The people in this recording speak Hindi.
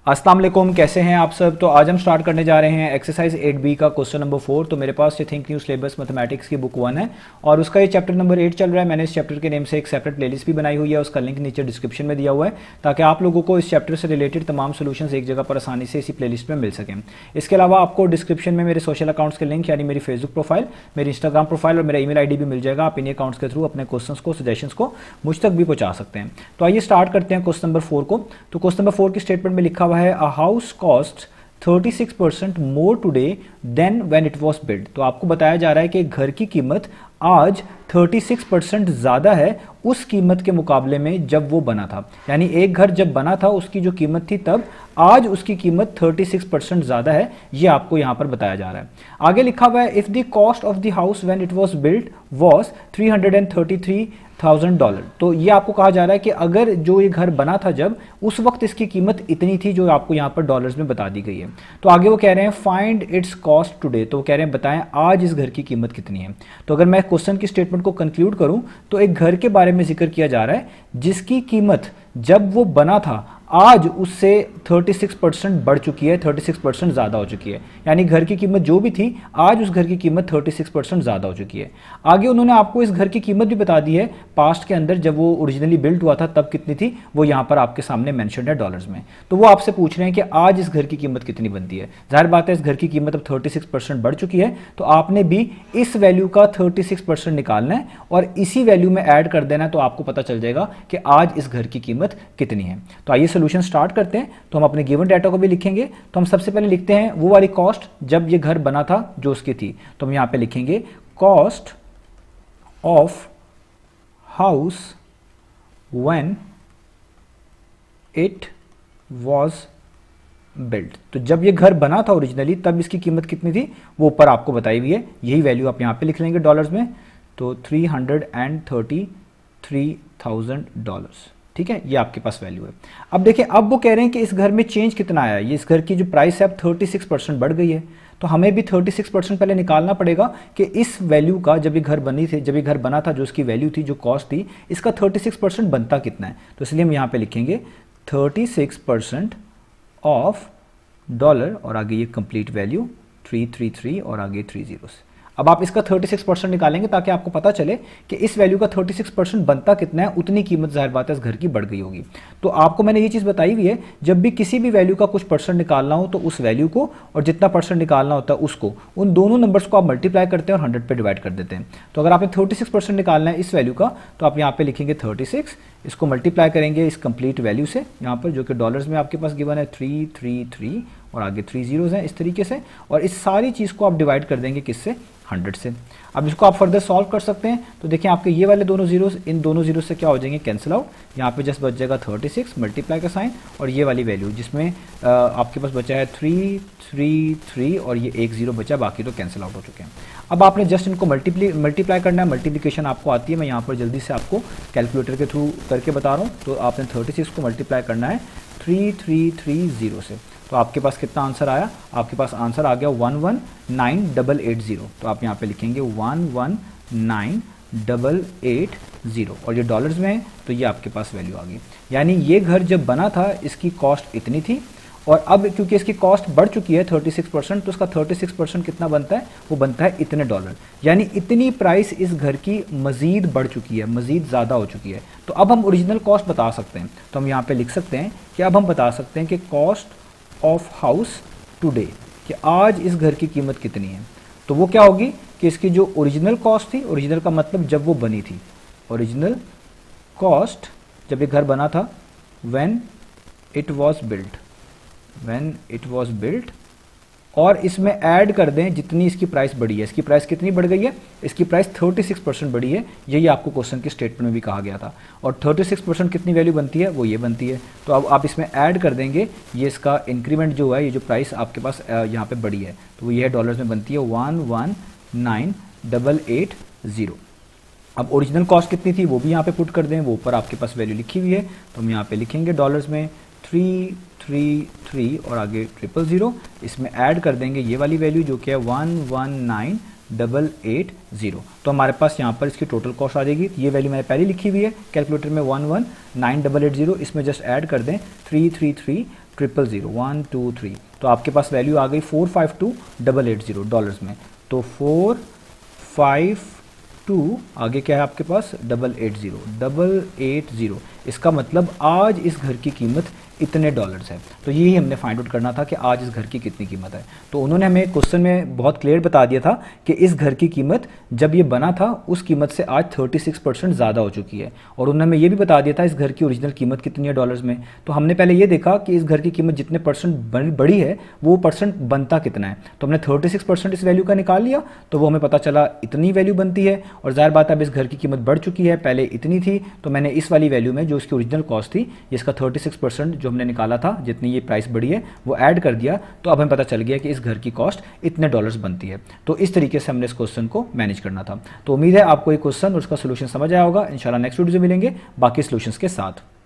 अस्सलाम वालेकुम, कैसे हैं आप सब। तो आज हम स्टार्ट करने जा रहे हैं एक्सरसाइज 8B का क्वेश्चन नंबर 4। तो मेरे पास ये थिंक न्यू सिलेबस मैथमेटिक्स की बुक 1 है और उसका ये चैप्टर नंबर 8 चल रहा है। मैंने इस चैप्टर के नेम से एक सेपरेट प्लेलिस्ट भी बनाई हुई है, उसका लिंक नीचे डिस्क्रिप्शन में दिया हुआ है ताकि आप लोगों को इस चैप्टर से रिलेटेड तमाम सोल्यूशंस एक जगह पर आसानी से इसी प्लेलिस्ट में मिल सकें। इसके अलावा आपको डिस्क्रिप्शन में मेरे सोशल अकाउंट्स के लिंक यानी मेरी फेसबुक प्रोफाइल, मेरी इंस्टाग्राम प्रोफाइल और मेरा ईमेल आईडी भी मिल जाएगा। आप इन्हीं अकाउंट्स के थ्रू अपने क्वेश्चंस को, सजेशंस को मुझ तक भी पहुंचा सकते हैं। तो आइए स्टार्ट करते हैं क्वेश्चन नंबर 4 को। तो क्वेश्चन नंबर 4 की स्टेटमेंट में लिखा हुआ है a house cost 36% more today than when it was build. तो आपको बताया जा रहा है कि घर की कीमत आज 36% ज़्यादा है उस कीमत के मुकाबले में जब वो बना था। यानी एक घर जब बना था उसकी जो कीमत थी तब, आज उसकी कीमत 36% ज़्यादा है। ये आपको यहाँ पर बताया जा रहा है। आगे लिखा हुआ है if the cost of the house when it was built was $333,000। तो ये आपको कहा जा रहा है कि अगर जो ये घर बना था जब, उस वक्त इसकी कीमत इतनी थी जो आपको यहाँ पर डॉलर्स में बता दी गई है। तो आगे वो कह रहे हैं फाइंड इट्स कॉस्ट टुडे। तो वो कह रहे हैं बताएं आज इस घर की कीमत कितनी है। तो अगर मैं क्वेश्चन की स्टेटमेंट को कंक्लूड करूं तो एक घर के बारे में जिक्र किया जा रहा है जिसकी कीमत जब वो बना था आज उससे 36% बढ़ चुकी है, 36% ज़्यादा हो चुकी है। यानी घर की कीमत जो भी थी आज उस घर की कीमत 36% ज़्यादा हो चुकी है। आगे उन्होंने आपको इस घर की कीमत भी बता दी है पास्ट के अंदर, जब वो ओरिजिनली बिल्ट हुआ था तब कितनी थी, वो यहाँ पर आपके सामने मेंशन है डॉलर्स में। तो वो आपसे पूछ रहे हैं कि आज इस घर की कीमत कितनी बनती है। जाहिर बात है इस घर की कीमत अब 36% बढ़ चुकी है, तो आपने भी इस वैल्यू का 36% निकालना है और इसी वैल्यू में ऐड कर देना है, तो आपको पता चल जाएगा कि आज इस घर की कीमत कितनी है। तो आइए सोल्यूशन स्टार्ट करते हैं। तो हम अपने गिवन डाटा को भी लिखेंगे। तो हम सबसे पहले लिखते हैं वो वाली कॉस्ट जब ये घर बना था जो उसकी थी। तो हम यहां पे लिखेंगे cost of house when it was built. तो जब ये घर बना था ओरिजिनली तब इसकी कीमत कितनी थी वो ऊपर आपको बताई हुई है। यही वैल्यू आप यहां पे लिख लेंगे डॉलर्स में। तो $333,000। ठीक है, ये आपके पास वैल्यू है। अब देखिए, अब वो कह रहे हैं कि इस घर में चेंज कितना आया है। ये इस घर की जो प्राइस है अब 36% बढ़ गई है। तो हमें भी 36% पहले निकालना पड़ेगा कि इस वैल्यू का जब ये घर बनी थी, जब ये घर बना था जो उसकी वैल्यू थी, जो कॉस्ट थी, इसका 36% बनता कितना है। तो इसलिए हम यहाँ पे लिखेंगे 36% ऑफ डॉलर और आगे ये कंप्लीट वैल्यू 333 और आगे 3 zeros। अब आप इसका 36% निकालेंगे ताकि आपको पता चले कि इस वैल्यू का 36% बनता कितना है। उतनी कीमत जाहिर बात है इस घर की बढ़ गई होगी। तो आपको मैंने ये चीज़ बताई हुई है, जब भी किसी भी वैल्यू का कुछ परसेंट निकालना हो तो उस वैल्यू को और जितना परसेंट निकालना होता है उसको, उन दोनों नंबर्स को आप मल्टीप्लाई करते हैं और 100 पे डिवाइड कर देते हैं। तो अगर आपने 36% निकालना है इस वैल्यू का तो आप यहाँ पे लिखेंगे 36, इसको मल्टीप्लाई करेंगे इस कंप्लीट वैल्यू से यहाँ पर, जो कि डॉलर्स में आपके पास गिवन है 333 और आगे 3 zeros हैं इस तरीके से। और इस सारी चीज़ को आप डिवाइड कर देंगे किससे, 100 से। अब इसको आप फर्दर सॉल्व कर सकते हैं। तो देखिए आपके ये वाले दोनों जीरोस इन दोनों जीरो से क्या हो जाएंगे, कैंसिल आउट। यहाँ पे जस्ट बच जाएगा 36 मल्टीप्लाई का साइन और ये वाली वैल्यू जिसमें आपके पास बचा है 333 और ये 1 0 बचा, बाकी तो कैंसिल आउट हो चुके हैं। अब आपने जस्ट इनको मल्टीप्लाई करना है। मल्टीप्लिकेशन आपको आती है, मैं यहाँ पर जल्दी से आपको कैलकुलेटर के थ्रू करके बता रहा हूँ। तो आपने 36 को मल्टीप्लाई करना है 3330 से। तो आपके पास कितना आंसर आया, आपके पास आंसर आ गया 119880। तो आप यहाँ पे लिखेंगे 119880 और ये डॉलर्स में है तो ये आपके पास वैल्यू आ गई। यानी ये घर जब बना था इसकी कॉस्ट इतनी थी और अब क्योंकि इसकी कॉस्ट बढ़ चुकी है 36%, तो उसका 36% कितना बनता है, वो बनता है इतने डॉलर। यानी इतनी प्राइस इस घर की मज़ीद बढ़ चुकी है, मज़ीद ज़्यादा हो चुकी है। तो अब हम ओरिजिनल कॉस्ट बता सकते हैं। तो हम यहाँ पे लिख सकते हैं कि अब हम बता सकते हैं कि कॉस्ट ऑफ हाउस टुडे, कि आज इस घर की कीमत कितनी है। तो वो क्या होगी कि इसकी जो ओरिजिनल कॉस्ट थी, ओरिजिनल का मतलब जब वो बनी थी, ओरिजिनल कॉस्ट जब ये घर बना था, व्हेन इट वाज बिल्ट, और इसमें ऐड कर दें जितनी इसकी प्राइस बढ़ी है। इसकी प्राइस कितनी बढ़ गई है, इसकी प्राइस 36% बढ़ी है। यही आपको क्वेश्चन की स्टेटमेंट में भी कहा गया था। और 36% कितनी वैल्यू बनती है, वो ये बनती है। तो अब आप इसमें ऐड कर देंगे ये इसका इंक्रीमेंट जो है, ये जो प्राइस आपके पास यहाँ पे बढ़ी है, तो वो ये है डॉलर्स में बनती है 119880। अब ओरिजिनल कॉस्ट कितनी थी वो भी यहाँ पे पुट कर दें, वो ऊपर आपके पास वैल्यू लिखी हुई है। तो हम यहाँ पे लिखेंगे डॉलर्स में 333 और आगे 000। इसमें ऐड कर देंगे ये वाली वैल्यू जो कि है 119880। तो हमारे पास यहाँ पर इसकी टोटल कॉस्ट आ जाएगी। ये वैल्यू मैंने पहले लिखी हुई है कैलकुलेटर में 119880। इसमें जस्ट ऐड कर दें 333 000, 1 2 3, तो आपके पास वैल्यू आ गई 452880 डॉलर्स में। तो 452 आगे क्या है आपके पास 880, इसका मतलब आज इस घर की कीमत इतने डॉलर्स है। तो यही हमने फाइंड आउट करना था कि आज इस घर की कितनी कीमत है। तो उन्होंने हमें क्वेश्चन में बहुत क्लियर बता दिया था कि इस घर की कीमत जब ये बना था उस कीमत से आज 36% ज़्यादा हो चुकी है, और उन्होंने हमें ये भी बता दिया था इस घर की ओरिजिनल कीमत कितनी है डॉलर्स में। तो हमने पहले ये देखा कि इस घर की कीमत जितने परसेंट बड़ी है वो परसेंट बनता कितना है, तो हमने 36% इस वैल्यू का निकाल लिया, तो वो हमें पता चला इतनी वैल्यू बनती है। और ज़ाहिर बात है अब इस घर की कीमत बढ़ चुकी है, पहले इतनी थी, तो मैंने इस वाली वैल्यू में जो इसकी ओरिजिनल कॉस्ट थी जिसका 36% जो हमने निकाला था, जितनी ये प्राइस बढ़ी है वो ऐड कर दिया, तो अब हमें पता चल गया कि इस घर की कॉस्ट इतने डॉलर्स बनती है। तो इस तरीके से हमने इस क्वेश्चन को मैनेज करना था। तो उम्मीद है आपको ये क्वेश्चन और उसका सोल्यूशन समझ आया होगा। इंशाल्लाह नेक्स्ट वीडियो में मिलेंगे बाकी सोल्यूशंस के साथ।